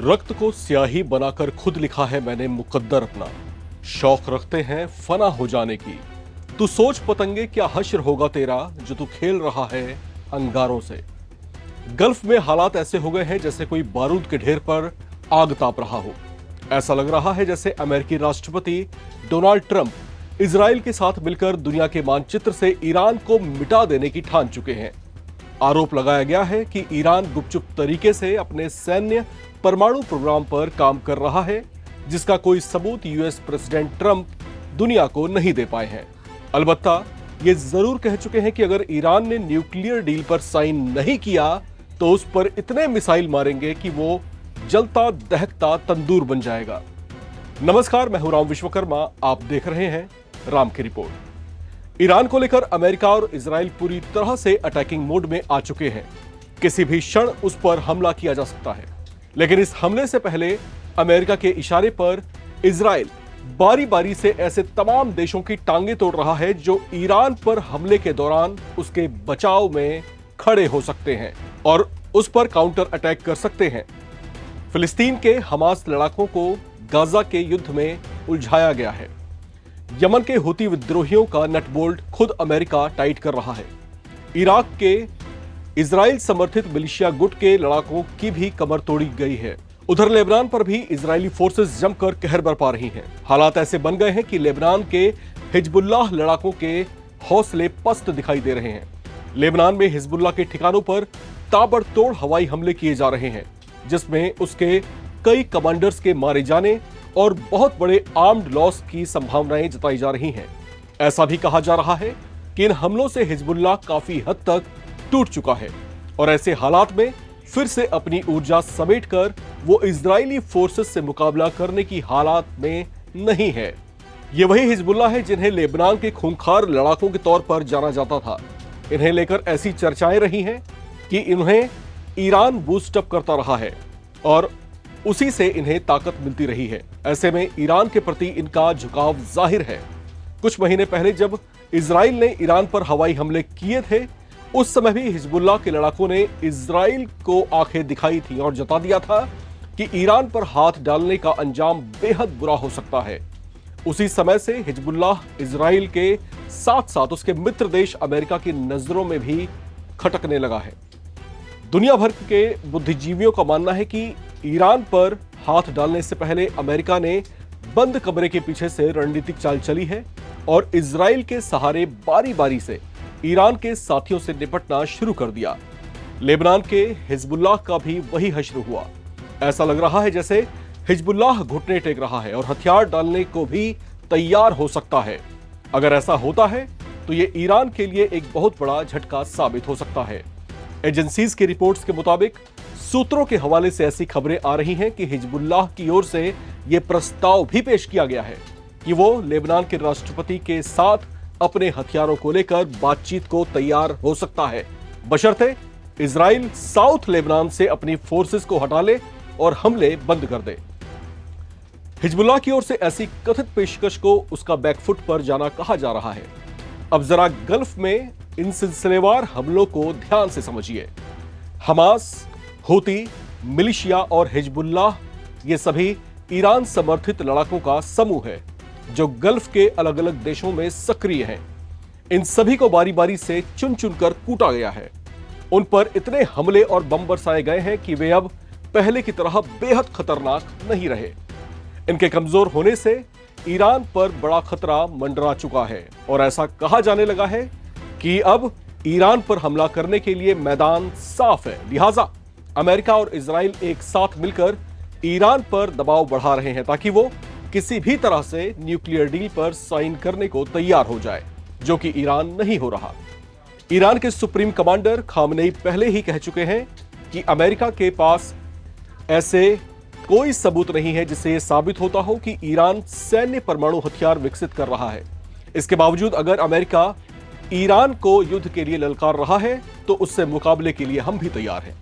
रक्त को स्याही बनाकर खुद लिखा है मैंने मुकद्दर अपना। शौक रखते हैं फना हो जाने की। तू सोच पतंगे क्या हश्र होगा तेरा जो तू खेल रहा है अंगारों से। गल्फ में हालात ऐसे हो गए हैं जैसे कोई बारूद के ढेर पर आग ताप रहा हो। ऐसा लग रहा है जैसे अमेरिकी राष्ट्रपति डोनाल्ड ट्रंप इजराइल के साथ मिलकर दुनिया के मानचित्र से ईरान को मिटा देने की ठान चुके हैं। आरोप लगाया गया है कि ईरान गुपचुप तरीके से अपने सैन्य परमाणु प्रोग्राम पर काम कर रहा है, जिसका कोई सबूत यूएस प्रेसिडेंट ट्रंप दुनिया को नहीं दे पाए हैं। अलबत्ता ये जरूर कह चुके हैं कि अगर ईरान ने न्यूक्लियर डील पर साइन नहीं किया तो उस पर इतने मिसाइल मारेंगे कि वो जलता दहकता तंदूर बन जाएगा। नमस्कार, मैं हूं राम विश्वकर्मा। आप देख रहे हैं राम की रिपोर्ट। ईरान को लेकर अमेरिका और इजराइल पूरी तरह से अटैकिंग मोड में आ चुके हैं। किसी भी क्षण उस पर हमला किया जा सकता है, लेकिन इस हमले से पहले अमेरिका के इशारे पर इजराइल बारी बारी से ऐसे तमाम देशों की टांगें तोड़ रहा है जो ईरान पर हमले के दौरान उसके बचाव में खड़े हो सकते हैं और उस पर काउंटर अटैक कर सकते हैं। फिलिस्तीन के हमास लड़ाकों को गाजा के युद्ध में उलझाया गया है। यमन के हुती विद्रोहियों का नटबोल्ट खुद अमेरिका टाइट कर रहा है। इराक के इजराइल समर्थित मिलिशिया गुट के लड़ाकों की भी कमर तोड़ी गई है। उधर लेबनान पर भी इजरायली फोर्सेस जमकर कहर बरपा रही हैं। हालात ऐसे बन गए हैं कि लेबनान के हिजबुल्लाह लड़ाकों के हौसले पस्त दिखाई दे रहे हैं। लेबनान में हिजबुल्लाह के ठिकानों पर ताबड़तोड़ हवाई हमले किए जा रहे हैं, जिसमें उसके कई कमांडर्स के मारे जाने और बहुत बड़े आर्म्ड लॉस की संभावनाएं जताई जा रही हैं। ऐसा भी कहा जा रहा है कि इन हमलों से हिजबुल्लाह काफी हद तक टूट चुका है और ऐसे हालात में फिर से अपनी ऊर्जा समेटकर वो इजरायली फोर्सेस से मुकाबला करने की हालात में नहीं है। ये वही हिजबुल्लाह है जिन्हें लेबनान के खूंखार लड़ाकों के तौर पर जाना जाता था। इन्हें लेकर ऐसी चर्चाएं रही हैं कि इन्हें ईरान बूस्टअप करता रहा है और उसी से इन्हें ताकत मिलती रही है। ऐसे में ईरान के प्रति इनका झुकाव जाहिर है। कुछ महीने पहले जब इजराइल ने ईरान पर हवाई हमले किए थे, उस समय भी हिजबुल्लाह के लड़ाकों ने इजराइल को आंखें दिखाई थी और जता दिया था कि ईरान पर हाथ डालने का अंजाम बेहद बुरा हो सकता है। उसी समय से हिजबुल्लाह इजराइल के साथ साथ उसके मित्र देश अमेरिका की नजरों में भी खटकने लगा है। दुनिया भर के बुद्धिजीवियों का मानना है कि ईरान पर हाथ डालने से पहले अमेरिका ने बंद कमरे के पीछे से रणनीतिक चाल चली है और इजराइल के सहारे बारी बारी से ईरान के साथियों से निपटना शुरू कर दिया। लेबनान के हिजबुल्लाह का भी वही हश्र हुआ। ऐसा लग रहा है जैसे हिजबुल्लाह घुटने टेक रहा है और हथियार डालने को भी तैयार हो सकता है। अगर ऐसा होता है तो यह ईरान के लिए एक बहुत बड़ा झटका साबित हो सकता है। एजेंसीज की रिपोर्ट्स के मुताबिक सूत्रों के हवाले से ऐसी खबरें आ रही हैं कि हिजबुल्लाह की ओर से यह प्रस्ताव भी पेश किया गया है कि वो लेबनान के राष्ट्रपति के साथ अपने हथियारों को लेकर बातचीत को तैयार हो सकता है, बशर्ते इजराइल साउथ लेबनान से अपनी फोर्सेस को हटा ले और हमले बंद कर दे। हिजबुल्लाह की ओर से ऐसी कथित पेशकश को उसका बैकफुट पर जाना कहा जा रहा है। अब जरा गल्फ में इन सिलसिलेवार हमलों को ध्यान से समझिए। हमास, हुती, मिलिशिया और हिजबुल्लाह ये सभी ईरान समर्थित लड़ाकों का समूह है जो गल्फ के अलग अलग देशों में सक्रिय हैं। इन सभी को बारी बारी से चुन चुनकर कूटा गया है। उन पर इतने हमले और बम बरसाए गए हैं कि वे अब पहले की तरह बेहद खतरनाक नहीं रहे। इनके कमजोर होने से ईरान पर बड़ा खतरा मंडरा चुका है और ऐसा कहा जाने लगा है कि अब ईरान पर हमला करने के लिए मैदान साफ है। लिहाजा अमेरिका और इजराइल एक साथ मिलकर ईरान पर दबाव बढ़ा रहे हैं ताकि वो किसी भी तरह से न्यूक्लियर डील पर साइन करने को तैयार हो जाए, जो कि ईरान नहीं हो रहा। ईरान के सुप्रीम कमांडर खामनेई पहले ही कह चुके हैं कि अमेरिका के पास ऐसे कोई सबूत नहीं है जिससे यह साबित होता हो कि ईरान सैन्य परमाणु हथियार विकसित कर रहा है। इसके बावजूद अगर अमेरिका ईरान को युद्ध के लिए ललकार रहा है तो उससे मुकाबले के लिए हम भी तैयार हैं।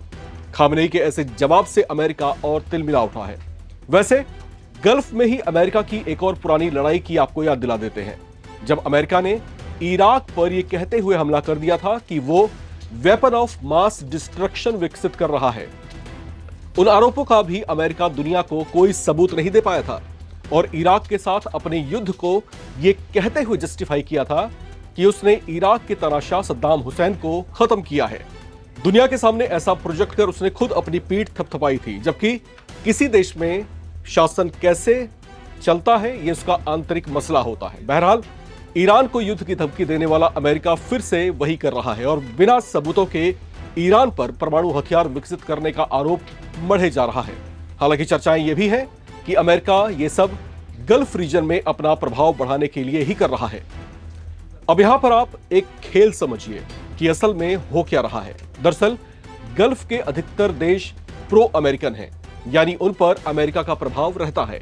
खामनेई के ऐसे जवाब से अमेरिका और तिलमिला उठा है। वैसे गल्फ में ही अमेरिका की एक और पुरानी लड़ाई की आपको याद दिला देते हैं, जब अमेरिका ने इराक पर यह कहते हुए हमला कर दिया था कि वो वेपन ऑफ मास डिस्ट्रक्शन विकसित कर रहा है। उन आरोपों का भी अमेरिका दुनिया को कोई सबूत नहीं दे पाया था और इराक के साथ अपने युद्ध को यह कहते हुए जस्टिफाई किया था कि उसने इराक के तनाशाह सद्दाम हुसैन को खत्म किया है। दुनिया के सामने ऐसा प्रोजेक्ट कर उसने खुद अपनी पीठ थपथपाई थी, जबकि किसी देश में शासन कैसे चलता है यह उसका आंतरिक मसला होता है। बहरहाल ईरान को युद्ध की धमकी देने वाला अमेरिका फिर से वही कर रहा है और बिना सबूतों के ईरान पर परमाणु हथियार विकसित करने का आरोप मढ़े जा रहा है। हालांकि चर्चाएं यह भी हैं कि अमेरिका ये सब गल्फ रीजन में अपना प्रभाव बढ़ाने के लिए ही कर रहा है। अब यहां पर आप एक खेल समझिए कि असल में हो क्या रहा है। दरअसल गल्फ के अधिकतर देश प्रो अमेरिकन हैं, यानी उन पर अमेरिका का प्रभाव रहता है।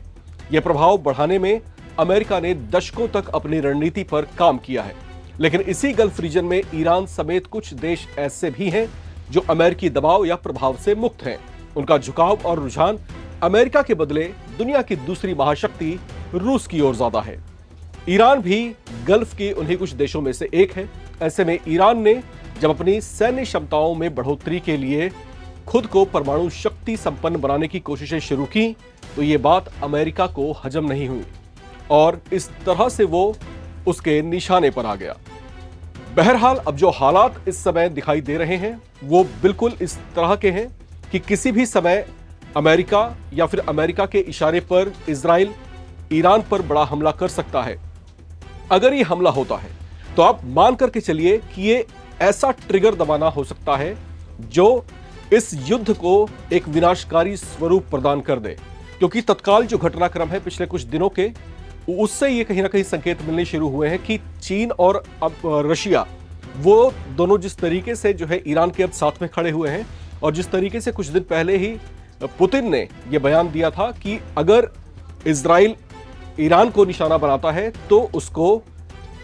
यह प्रभाव बढ़ाने में अमेरिका ने दशकों तक अपनी रणनीति पर काम किया है। लेकिन इसी गल्फ रीजन में ईरान समेत कुछ देश ऐसे भी हैं जो अमेरिकी दबाव या प्रभाव से मुक्त हैं। उनका झुकाव और रुझान अमेरिका के बदले दुनिया की दूसरी महाशक्ति रूस की ओर ज्यादा है। ईरान भी गल्फ के उन्हीं कुछ देशों में से एक है। ऐसे में ईरान ने जब अपनी सैन्य क्षमताओं में बढ़ोतरी के लिए खुद को परमाणु शक्ति संपन्न बनाने की कोशिशें शुरू की तो ये बात अमेरिका को हजम नहीं हुई और इस तरह से वो उसके निशाने पर आ गया। बहरहाल अब जो हालात इस समय दिखाई दे रहे हैं वो बिल्कुल इस तरह के हैं कि किसी भी समय अमेरिका या फिर अमेरिका के इशारे पर इजराइल ईरान पर बड़ा हमला कर सकता है। अगर ये हमला होता है तो आप मान करके चलिए कि ये ऐसा ट्रिगर दबाना हो सकता है जो इस युद्ध को एक विनाशकारी स्वरूप प्रदान कर दे, क्योंकि तत्काल जो घटनाक्रम है पिछले कुछ दिनों के, उससे ये कहीं ना कहीं संकेत मिलने शुरू हुए हैं कि चीन और रशिया वो दोनों जिस तरीके से जो है ईरान के अब साथ में खड़े हुए हैं और जिस तरीके से कुछ दिन पहले ही पुतिन ने यह बयान दिया था कि अगर इजराइल ईरान को निशाना बनाता है तो उसको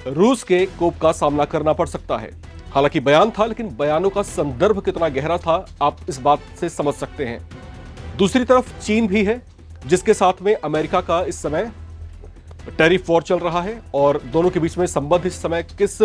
रूस के कोप का सामना करना पड़ सकता है। हालांकि बयान था, लेकिन बयानों का संदर्भ कितना गहरा था आप इस बात से समझ सकते हैं। दूसरी तरफ चीन भी है जिसके साथ में अमेरिका का इस समय टैरिफ वॉर चल रहा है और दोनों के बीच में संबंध इस समय किस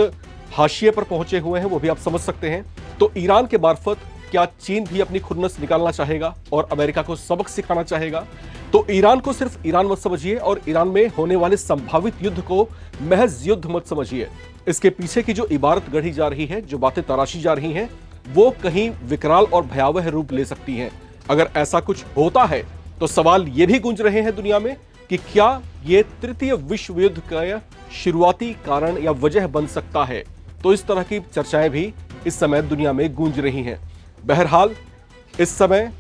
हाशिए पर पहुंचे हुए हैं वो भी आप समझ सकते हैं। तो ईरान के मार्फत क्या चीन भी अपनी खुन्नस निकालना चाहेगा और अमेरिका को सबक सिखाना चाहेगा? तो ईरान को सिर्फ ईरान मत समझिए और ईरान में होने वाले संभावित युद्ध को महज युद्ध मत समझिए। इसके पीछे की जो इबारत गढ़ी जा रही है, जो बातें तराशी जा रही हैं, वो कहीं विकराल और भयावह रूप ले सकती हैं। अगर ऐसा कुछ होता है तो सवाल ये भी गूंज रहे हैं दुनिया में कि क्या ये तृतीय विश्व युद्ध का शुरुआती कारण या वजह बन सकता है। तो इस तरह की चर्चाएं भी इस समय दुनिया में गूंज रही हैं। बहरहाल इस समय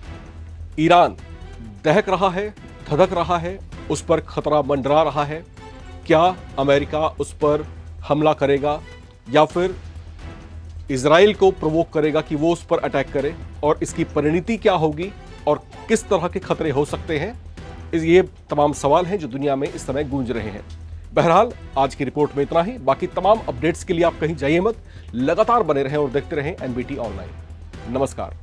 ईरान दहक रहा है, धधक रहा है, उस पर खतरा मंडरा रहा है। क्या अमेरिका उस पर हमला करेगा या फिर इजराइल को प्रोवोक करेगा कि वो उस पर अटैक करे, और इसकी परिणति क्या होगी और किस तरह के खतरे हो सकते हैं, ये तमाम सवाल हैं जो दुनिया में इस समय गूंज रहे हैं। बहरहाल आज की रिपोर्ट में इतना ही। बाकी तमाम अपडेट्स के लिए आप कहीं जाइए मत, लगातार बने रहें और देखते रहें एनबीटी ऑनलाइन। नमस्कार।